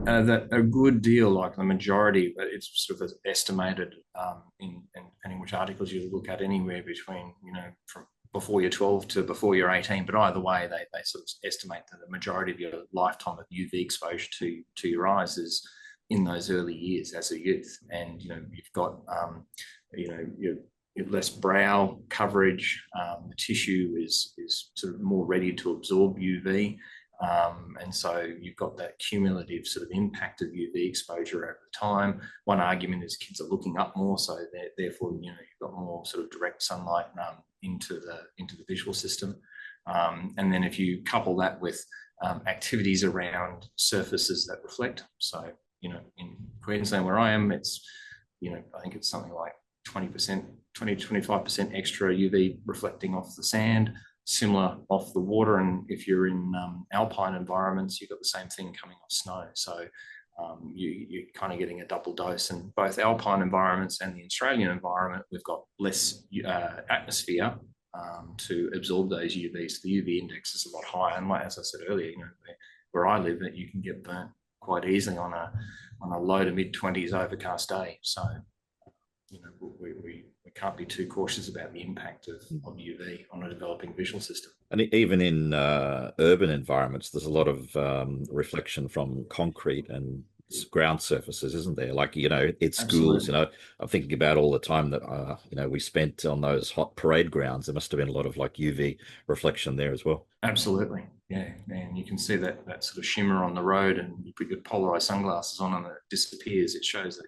That a good deal, like the majority, but it's sort of estimated depending which articles you look at, anywhere between, from before you're 12 to before you're 18. But either way, they sort of estimate that the majority of your lifetime of UV exposure to your eyes is in those early years as a youth. And you've got your less brow coverage. The tissue is sort of more ready to absorb UV. And so you've got that cumulative sort of impact of UV exposure over time. One argument is kids are looking up more, so therefore you've got more sort of direct sunlight into the visual system. And then if you couple that with activities around surfaces that reflect, so in Queensland where I am, it's I think it's something like 20%, 20 to 25% extra UV reflecting off the sand, similar off the water. And if you're in alpine environments, you've got the same thing coming off snow. So you're kind of getting a double dose. And both alpine environments and the Australian environment, we've got less atmosphere to absorb those UVs. The UV index is a lot higher. And like, as I said earlier, where I live, that you can get burnt quite easily on a low to mid 20s overcast day. So we can't be too cautious about the impact of UV on a developing visual system. And even in urban environments, there's a lot of reflection from concrete and ground surfaces, isn't there? Like, at schools, Absolutely. I'm thinking about all the time that, we spent on those hot parade grounds. There must have been a lot of like UV reflection there as well. Absolutely. Yeah. And you can see that sort of shimmer on the road, and you put your polarized sunglasses on and it disappears. It shows that,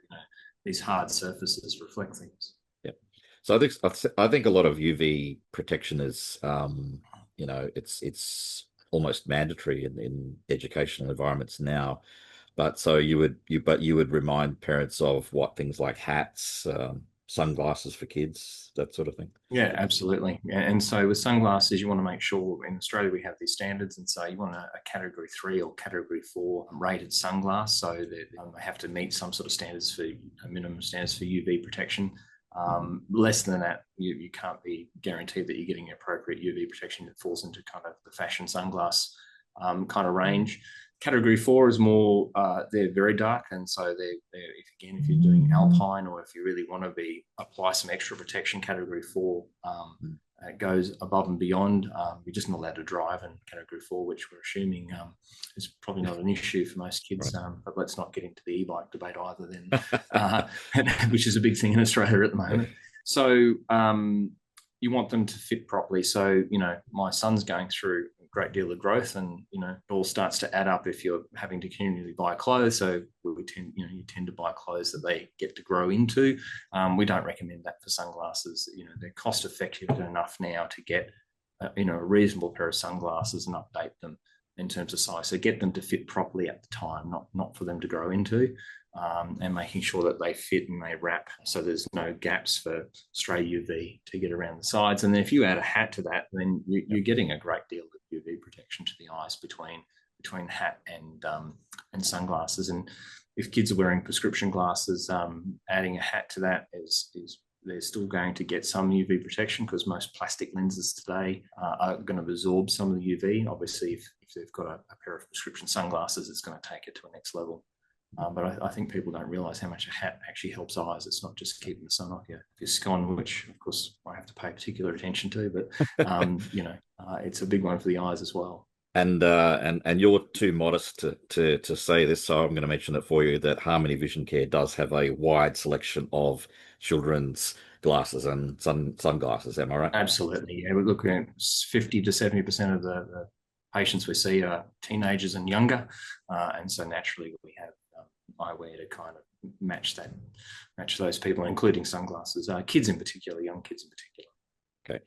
these hard surfaces reflect things. Yeah. So I think a lot of UV protection is, it's almost mandatory in educational environments now. But so you would remind parents of what things like hats, sunglasses for kids, that sort of thing. Yeah, absolutely. And so with sunglasses, you want to make sure, in Australia we have these standards, and so you want a category 3 or category 4 rated sunglass, so that they have to meet some sort of standards for minimum standards for UV protection. Less than that, you can't be guaranteed that you're getting appropriate UV protection that falls into kind of the fashion sunglass kind of range. Category 4 is more, they're very dark, and so if you're doing alpine, or if you really want to apply some extra protection, category 4 goes above and beyond. You're just not allowed to drive in category 4, which we're assuming is probably not an issue for most kids. Right. But let's not get into the e-bike debate either, then, which is a big thing in Australia at the moment. So you want them to fit properly. So, my son's going through a great deal of growth, and, it all starts to add up if you're having to continually buy clothes. So you tend to buy clothes that they get to grow into. We don't recommend that for sunglasses. They're cost effective enough now to get, a reasonable pair of sunglasses and update them in terms of size. So get them to fit properly at the time, not for them to grow into. And making sure that they fit and they wrap so there's no gaps for stray UV to get around the sides. And then if you add a hat to that, then you're getting a great deal of UV protection to the eyes between hat and sunglasses. And if kids are wearing prescription glasses, adding a hat to that is they're still going to get some UV protection, because most plastic lenses today are going to absorb some of the UV. Obviously, if they've got a pair of prescription sunglasses, it's going to take it to a next level. But I think people don't realise how much a hat actually helps eyes. It's not just keeping the sun off your skin, which of course I have to pay particular attention to, but it's a big one for the eyes as well. And you're too modest to say this, so I'm going to mention it for you, that Harmony Vision Care does have a wide selection of children's glasses and sunglasses. Am I right? Absolutely. Yeah, we're looking at 50 to 70% of the patients we see are teenagers and younger, and so naturally we have eyewear to kind of match those people, including sunglasses, kids in particular, young kids in particular. Okay.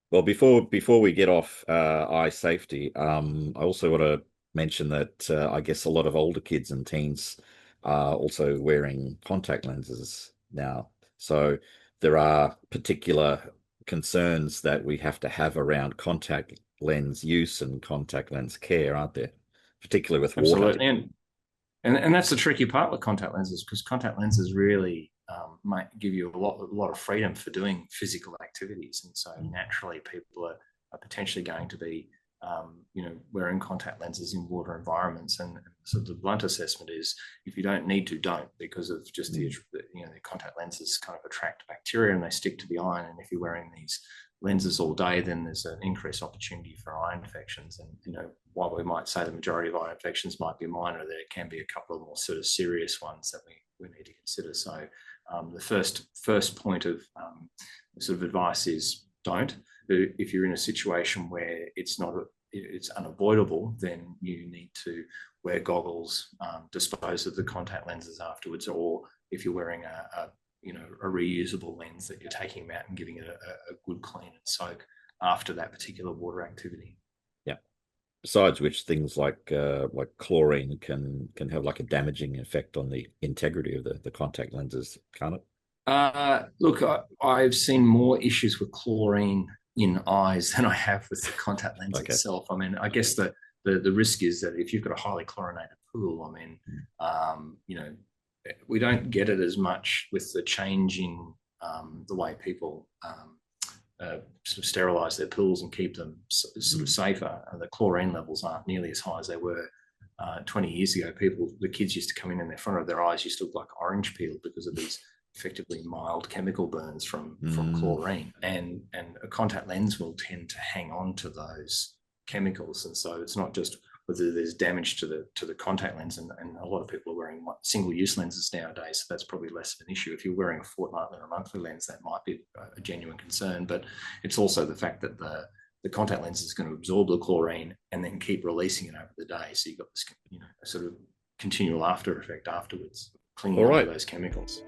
Well, before we get off eye safety, I also want to mention that I guess a lot of older kids and teens are also wearing contact lenses now. So there are particular concerns that we have to have around contact lens use and contact lens care, aren't there? Particularly with water. Absolutely. And that's the tricky part with contact lenses, because contact lenses really might give you a lot of freedom for doing physical activities. And so naturally people are potentially going to be wearing contact lenses in water environments. And so the blunt assessment is, if you don't need to, don't, because of just the contact lenses kind of attract bacteria and they stick to the eye. And if you're wearing these lenses all day, then there's an increased opportunity for eye infections. And while we might say the majority of eye infections might be minor, there can be a couple of more sort of serious ones that we need to consider. So the first point of sort of advice is don't. But if you're in a situation where it's unavoidable, then you need to wear goggles, dispose of the contact lenses afterwards, or if you're wearing a reusable lens, that you're taking them out and giving it a good clean and soak after that particular water activity. Yeah. Besides which, things like chlorine can have like a damaging effect on the integrity of the contact lenses, can't it? Look, I've seen more issues with chlorine in eyes than I have with the contact lens itself. I mean, I guess the risk is that if you've got a highly chlorinated pool, we don't get it as much with the change in the way people sort of sterilize their pools and keep them sort of safer. The chlorine levels aren't nearly as high as they were 20 years ago. The kids used to come in and the front of their eyes used to look like orange peel because of these effectively mild chemical burns from chlorine, and a contact lens will tend to hang on to those chemicals. And so it's not just whether there's damage to the contact lens, and a lot of people are wearing single-use lenses nowadays, so that's probably less of an issue. If you're wearing a fortnightly or a monthly lens, that might be a genuine concern. But it's also the fact that the contact lens is going to absorb the chlorine and then keep releasing it over the day, so you've got this a sort of continual after effect afterwards, clinging to those chemicals.